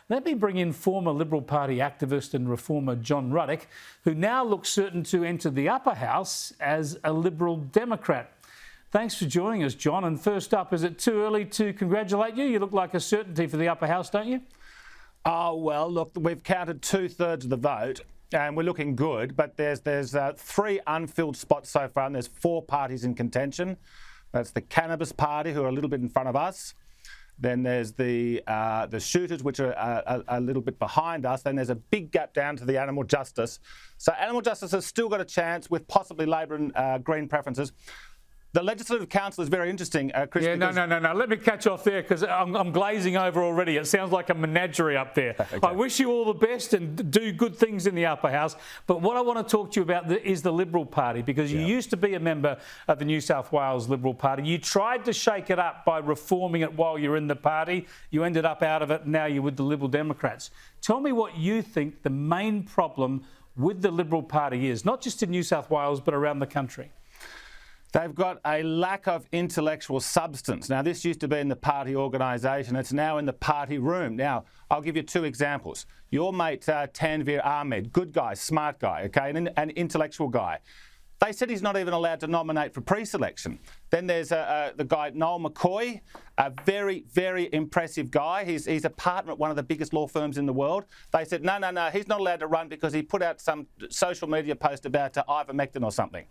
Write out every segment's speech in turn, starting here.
Let me bring in former Liberal Party activist and reformer John Ruddick, who now looks certain to enter the upper house as a Liberal Democrat. Thanks for joining us, John. And first up, is it too early to congratulate you? You look like a certainty for the upper house, don't you? Oh, well, look, we've counted 2/3 of the vote and we're looking good, but there's 3 unfilled spots so far and there's 4 parties in contention. That's the Cannabis Party, who are a little bit in front of us. Then there's the Shooters, which are a little bit behind us. Then there's a big gap down to the Animal Justice. So Animal Justice has still got a chance with possibly Labor and Green preferences. The Legislative Council is very interesting, Chris. Yeah, no. Let me catch off there because I'm glazing over already. It sounds like a menagerie up there. Okay. I wish you all the best and do good things in the upper house. But what I want to talk to you about is the Liberal Party, because you used to be a member of the New South Wales Liberal Party. You tried to shake it up by reforming it while you're in the party. You ended up out of it, and now you're with the Liberal Democrats. Tell me what you think the main problem with the Liberal Party is, not just in New South Wales, but around the country. They've got a lack of intellectual substance. Now, this used to be in the party organisation. It's now in the party room. Now, I'll give you 2 examples. Your mate, Tanveer Ahmed, good guy, smart guy, okay, an intellectual guy. They said he's not even allowed to nominate for pre-selection. Then there's the guy, Noel McCoy, a very, very impressive guy. He's a partner at one of the biggest law firms in the world. They said, no, he's not allowed to run because he put out some social media post about ivermectin or something.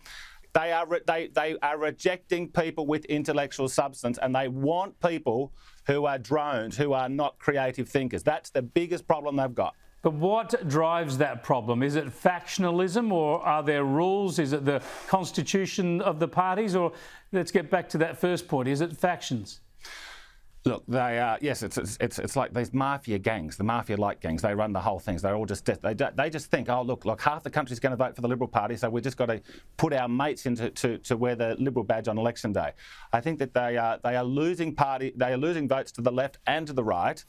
They are rejecting people with intellectual substance, and they want people who are drones, who are not creative thinkers. That's the biggest problem they've got. But what drives that problem? Is it factionalism, or are there rules? Is it the constitution of the parties? Or let's get back to that first point. Is it factions? Look, they are, yes, it's like these mafia gangs, the mafia-like gangs. They run the whole thing. They're all just, they just think, oh, look, half the country's going to vote for the Liberal Party, so we've just got to put our mates into to wear the Liberal badge on election day. I think that they are losing votes to the left and to the right.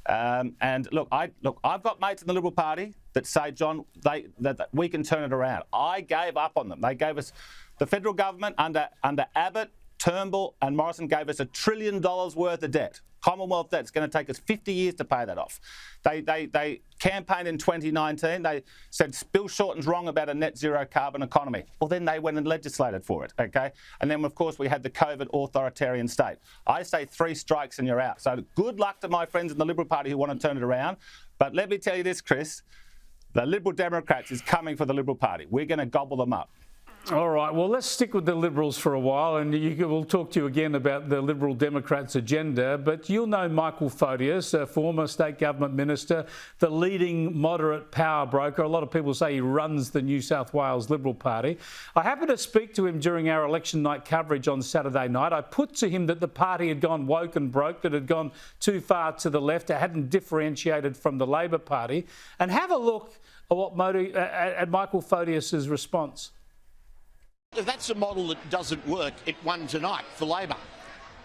And look, I've got mates in the Liberal Party that say, John, that we can turn it around. I gave up on them. They gave us, the federal government under Abbott, Turnbull and Morrison gave us $1 trillion worth of debt. Commonwealth debt. It's going to take us 50 years to pay that off. They campaigned in 2019. They said Bill Shorten's wrong about a net zero carbon economy. Well, then they went and legislated for it, okay? And then, of course, we had the COVID authoritarian state. I say 3 strikes and you're out. So good luck to my friends in the Liberal Party who want to turn it around. But let me tell you this, Chris, the Liberal Democrats is coming for the Liberal Party. We're going to gobble them up. All right, well, let's stick with the Liberals for a while, and we'll talk to you again about the Liberal Democrats' agenda. But you'll know Michael Photius, a former state government minister, the leading moderate power broker. A lot of people say he runs the New South Wales Liberal Party. I happened to speak to him during our election night coverage on Saturday night. I put to him that the party had gone woke and broke, that it had gone too far to the left, it hadn't differentiated from the Labor Party. And have a look at Michael Photius' response. If that's a model that doesn't work, it won tonight for Labor.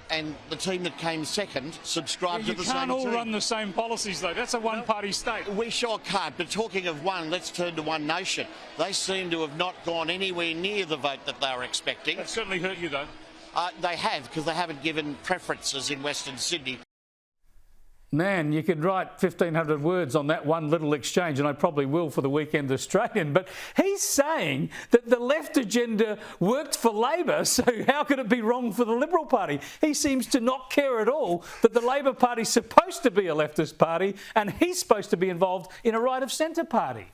And the team that came second subscribed to the same team. You can't all run the same policies, though. That's a one-party state. We sure can't. But talking of one, let's turn to One Nation. They seem to have not gone anywhere near the vote that they were expecting. That certainly hurt you, though. They have, because they haven't given preferences in Western Sydney. Man, you could write 1,500 words on that one little exchange, and I probably will for the Weekend Australian. But he's saying that the left agenda worked for Labor, so how could it be wrong for the Liberal Party? He seems to not care at all that the Labor Party's supposed to be a leftist party, and he's supposed to be involved in a right-of-centre party.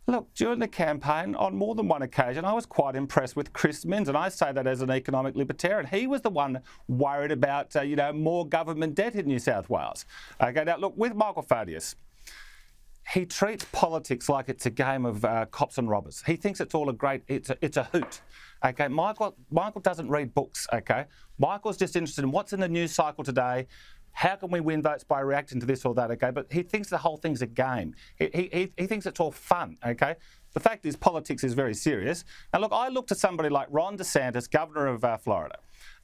Look, during the campaign, on more than one occasion, I was quite impressed with Chris Minns, and I say that as an economic libertarian. He was the one worried about, more government debt in New South Wales. Okay, now look, with Michael Photius, he treats politics like it's a game of cops and robbers. He thinks it's all it's a hoot. Okay, Michael doesn't read books. Okay, Michael's just interested in what's in the news cycle today. How can we win votes by reacting to this or that, okay? But he thinks the whole thing's a game. He thinks it's all fun, okay? The fact is politics is very serious. Now, look, I looked at somebody like Ron DeSantis, governor of Florida.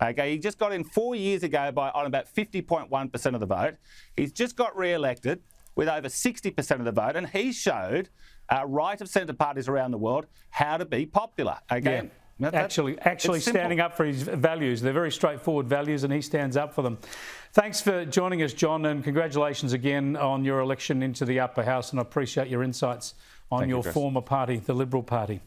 Okay, he just got in 4 years ago on about 50.1% of the vote. He's just got re-elected with over 60% of the vote, and he showed right-of-centre parties around the world how to be popular, okay? Yeah. actually it's simple. standing up for his values. They're very straightforward values and he stands up for them. Thanks for joining us, John, and congratulations again on your election into the upper house, and I appreciate your insights on Thank you, your Chris. former party, the Liberal Party.